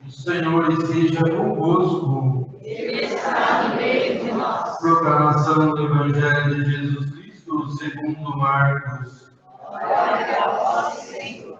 O Senhor esteja convosco. Ele está no meio de nós. Proclamação do Evangelho de Jesus Cristo segundo Marcos. Glória a vós, Senhor.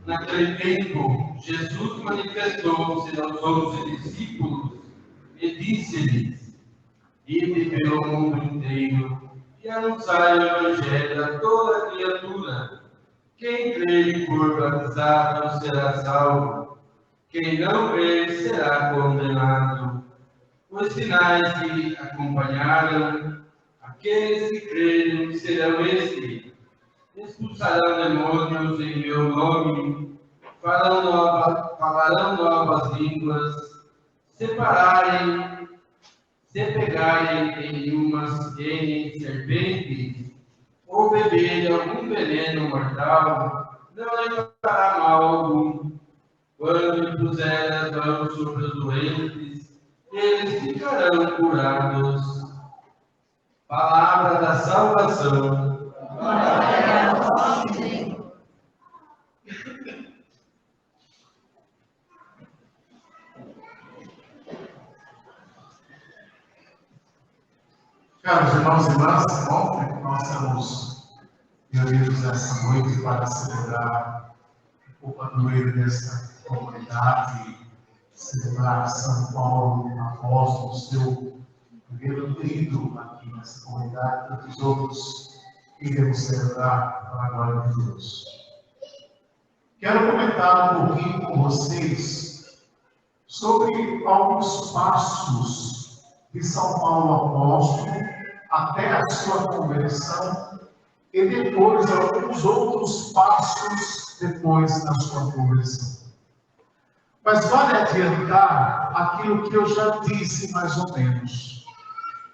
Naquele tempo, Jesus manifestou-se aos 11 discípulos e disse-lhes: Ide pelo mundo inteiro e anunciai o Evangelho a toda criatura. Quem crer e for batizado será salvo. Quem não crer será condenado. Os sinais que acompanharam aqueles que creram serão estes: expulsarão demônios em meu nome, falarão novas línguas, se pegarem em serpentes, ou beberem algum veneno mortal, não lhes fará mal algum. Quando impuserem as mãos sobre os doentes, eles ficarão curados. Palavra da salvação. Glória a vós, Senhor. Caros irmãos e irmãs, é bom que nós estamos reunidos essa noite para celebrar o padroeiro desta comunidade, celebrar São Paulo, apóstolo, seu primeiro trido aqui nessa comunidade, tantos outros que iremos celebrar para a glória de Deus. Quero comentar um pouquinho com vocês sobre alguns passos de São Paulo apóstolo até a sua conversão e depois alguns outros passos depois da sua conversão. Mas vale adiantar aquilo que eu já disse mais ou menos.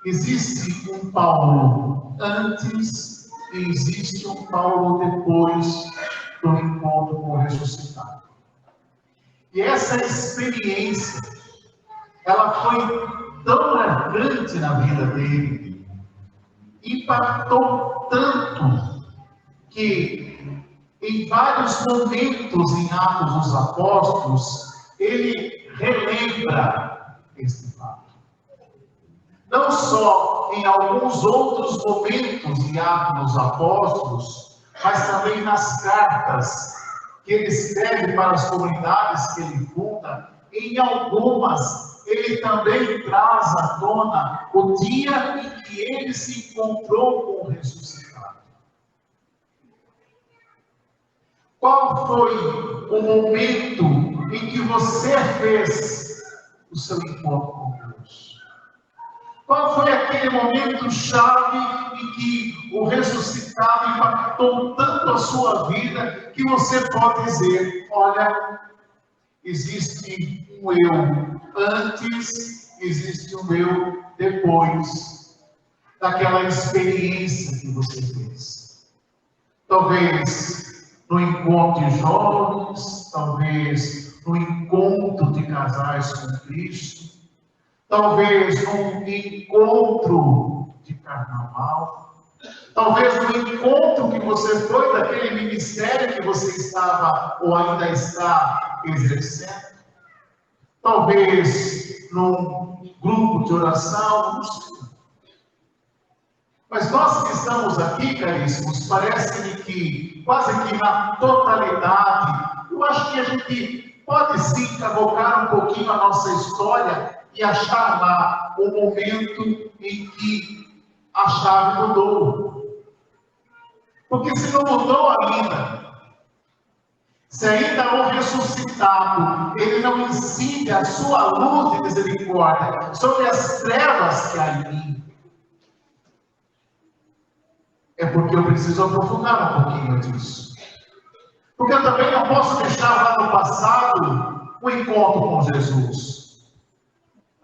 Existe um Paulo antes e existe um Paulo depois do encontro com o ressuscitado. E essa experiência, ela foi tão marcante na vida dele, impactou tanto, que em vários momentos em Atos dos Apóstolos, ele relembra este fato. Não só em alguns outros momentos em Atos dos Apóstolos, mas também nas cartas que ele escreve para as comunidades que ele funda. Em algumas, ele também traz à tona o dia em que ele se encontrou com o ressuscitado. Qual foi o momento em que você fez o seu encontro com Deus? Qual foi aquele momento chave em que o ressuscitado impactou tanto a sua vida que você pode dizer: olha, existe um eu antes, existe um eu depois daquela experiência que você fez? Talvez no encontro de jovens, talvez no encontro de casais com Cristo, talvez num encontro de carnaval, talvez no encontro que você foi daquele ministério que você estava ou ainda está exercendo, talvez num grupo de oração, não sei. Mas nós que estamos aqui, caríssimos, parece-me que quase que na totalidade, eu acho que a gente pode sim cavocar um pouquinho a nossa história e achar lá o momento em que a chave mudou. Porque se não mudou ainda, se ainda o ressuscitado, ele não incide a sua luz de misericórdia sobre as trevas que há em mim, é porque eu preciso aprofundar um pouquinho disso. Porque eu também não posso deixar lá no passado o encontro com Jesus.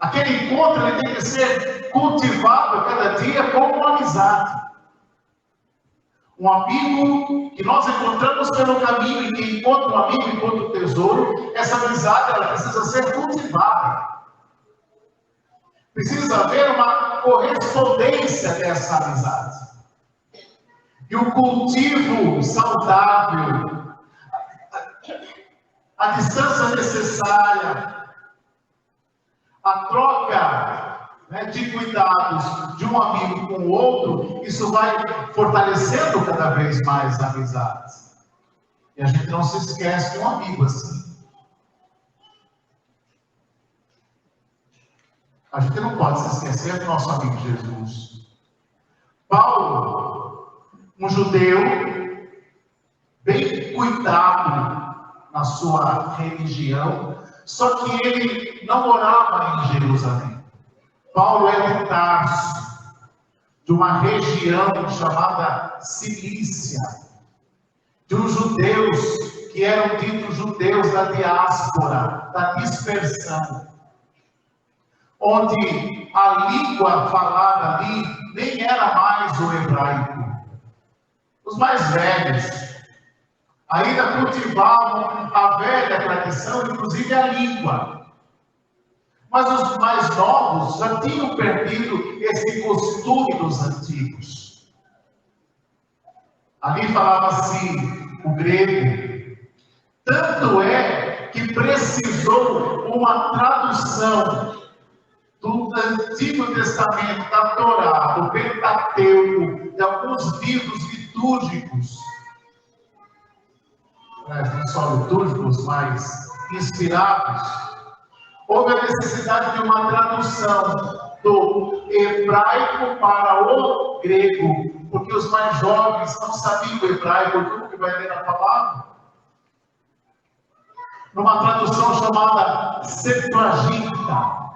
Aquele encontro ele tem que ser cultivado cada dia como uma amizade. Um amigo que nós encontramos pelo caminho e que encontra um amigo, encontra um tesouro, essa amizade ela precisa ser cultivada. Precisa haver uma correspondência dessa amizade. E o cultivo saudável, a distância necessária, a troca de cuidados de um amigo com o outro, isso vai fortalecendo cada vez mais a amizade. E a gente não se esquece de um amigo assim. A gente não pode se esquecer do nosso amigo Jesus. Paulo, um judeu, bem cuidado na sua religião, só que ele não morava em Jerusalém. Paulo é de Tarso, de uma região chamada Cilícia, de uns judeus que eram ditos judeus da diáspora, da dispersão, onde a língua falada ali nem era mais o hebraico. Os mais velhos ainda cultivavam a velha tradição, inclusive a língua. Mas os mais novos já tinham perdido esse costume dos antigos. Ali falava-se o grego. Tanto é que precisou uma tradução do Antigo Testamento, da Torá, do Pentateuco, de alguns livros litúrgicos. Não só litúrgicos, mas inspirados. Houve a necessidade de uma tradução do hebraico para o grego, porque os mais jovens não sabiam o hebraico, como que vai ler a palavra? Numa tradução chamada Septuaginta.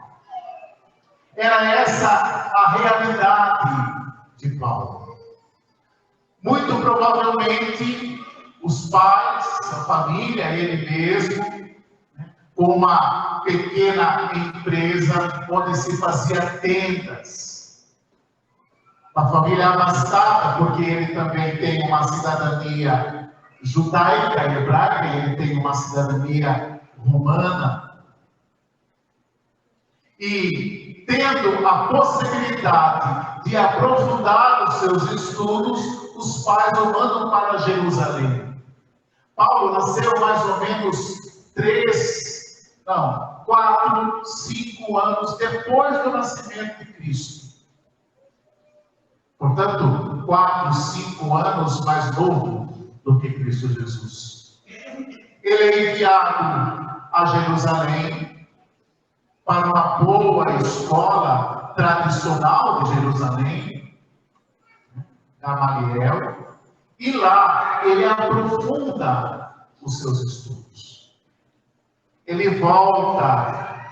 Era essa a realidade de Paulo. Muito provavelmente, os pais, a família, ele mesmo, com uma pequena empresa onde se fazia tendas. Uma família abastada, porque ele também tem uma cidadania judaica, hebraica, e ele tem uma cidadania romana. E tendo a possibilidade de aprofundar os seus estudos, os pais o mandam para Jerusalém. Paulo nasceu mais ou menos 4, 5 anos depois do nascimento de Cristo. Portanto, 4, 5 anos mais novo do que Cristo Jesus. Ele é enviado a Jerusalém para uma boa escola tradicional de Jerusalém, Gamaliel, e lá ele aprofunda os seus estudos. Ele volta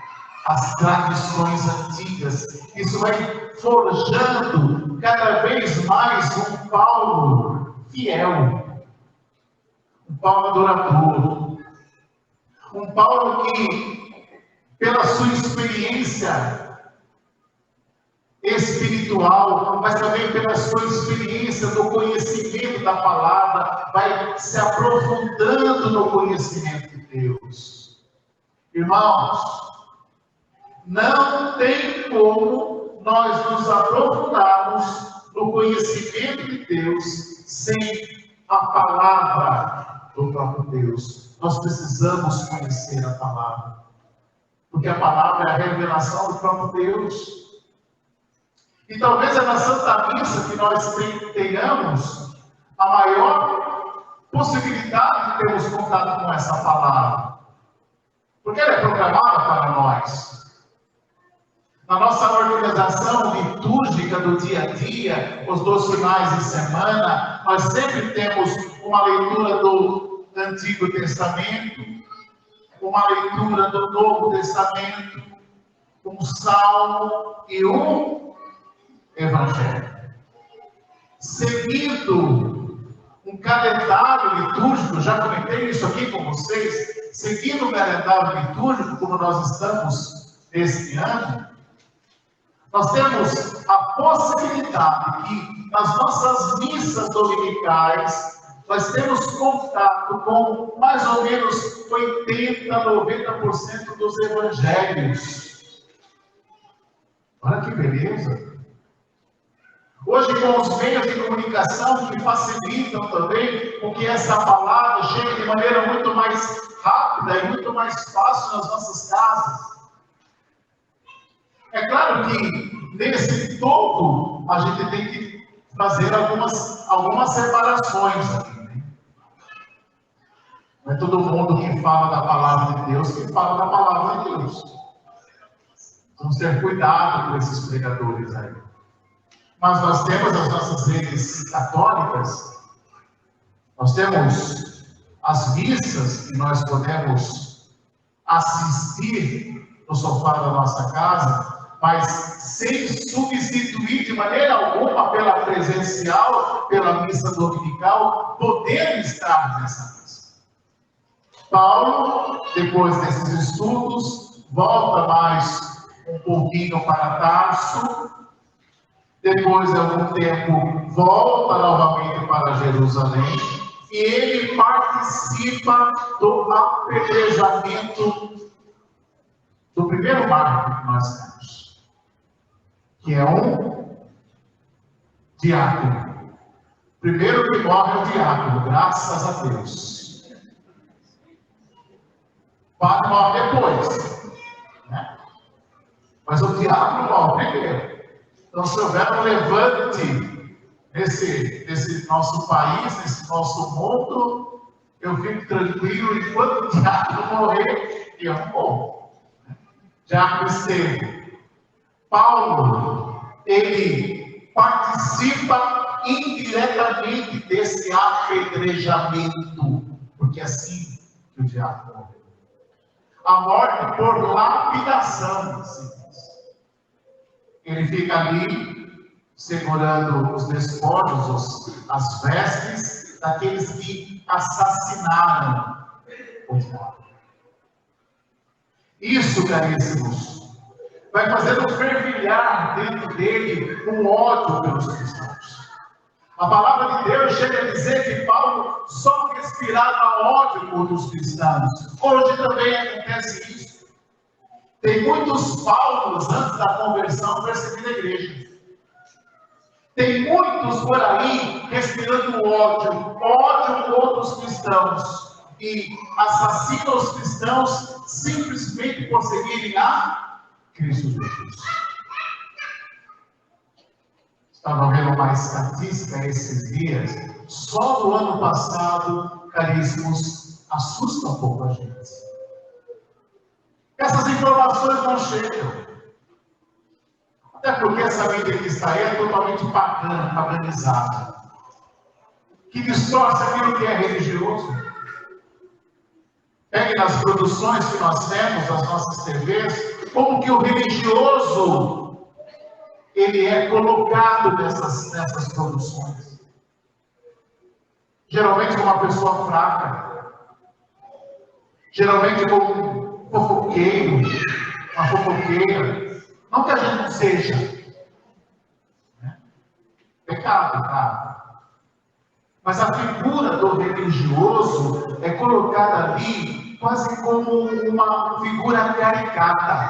às tradições antigas. Isso vai forjando cada vez mais um Paulo fiel, um Paulo duradouro, um Paulo que, pela sua experiência espiritual, mas também pela sua experiência do conhecimento da palavra, vai se aprofundando no conhecimento de Deus. Irmãos, não tem como nós nos aprofundarmos no conhecimento de Deus sem a palavra do próprio Deus. Nós precisamos conhecer a palavra, porque a palavra é a revelação do próprio Deus. E talvez é na Santa Missa que nós tenhamos a maior possibilidade de termos contato com essa palavra, porque ela é proclamada para nós. Na nossa organização litúrgica do dia a dia, os 2 finais de semana, nós sempre temos uma leitura do Antigo Testamento, uma leitura do Novo Testamento, um salmo e um evangelho. Seguindo um calendário litúrgico, já comentei isso aqui com vocês, seguindo o calendário litúrgico, como nós estamos este ano, nós temos a possibilidade que nas nossas missas dominicais nós temos contato com mais ou menos 80, 90% dos evangelhos. Olha que beleza! Hoje, com os meios de comunicação que facilitam também com que essa palavra chegue de maneira muito mais rápida e muito mais fácil nas nossas casas. É claro que nesse todo a gente tem que fazer algumas separações aqui. Né? Não é todo mundo que fala da palavra de Deus que fala da palavra de Deus. Vamos ter cuidado com esses pregadores aí. Mas nós temos as nossas redes católicas, nós temos as missas que nós podemos assistir no sofá da nossa casa, mas sem substituir de maneira alguma pela presencial, pela missa dominical, podendo estar nessa missa. Paulo, depois desses estudos, volta mais um pouquinho para Tarso. Depois de algum tempo, volta novamente para Jerusalém e ele participa do apedrejamento do primeiro mártir que nós temos, que é um diácono. Primeiro que morre é o diácono, graças a Deus. O padre morre depois, né? Mas o diácono morre primeiro. Então, se houver um levante nesse nosso país, nesse nosso mundo, eu fico tranquilo, enquanto o diácono morrer, eu morro. Diácono Estevão. Paulo, ele participa indiretamente desse apedrejamento, porque é assim que o diácono morreu. A morte por lapidação, assim. Ele fica ali segurando os despojos, as vestes daqueles que assassinaram o diabo. Isso, caríssimos, vai fazendo fervilhar dentro dele um ódio pelos cristãos. A palavra de Deus chega a dizer que Paulo só respirava ódio contra os cristãos. Hoje também acontece isso. Tem muitos Paulos antes da conversão perseguindo a igreja. Tem muitos por aí respirando ódio contra os cristãos e assassinam os cristãos simplesmente por seguirem a Cristo Jesus. Estava vendo uma estatística esses dias, só no ano passado, caríssimos, assusta um pouco a gente. Essas informações não chegam. Até porque essa mídia que está aí é totalmente pagã, paganizada. Que distorce aquilo que é religioso. Pegue nas produções que nós temos, nas nossas TVs, como que o religioso, ele é colocado nessas produções. Geralmente com uma pessoa fraca. Geralmente com um fofoqueiro, uma fofoqueira, não que a gente não seja, né? Pecado, tá? Mas a figura do religioso é colocada ali quase como uma figura caricata.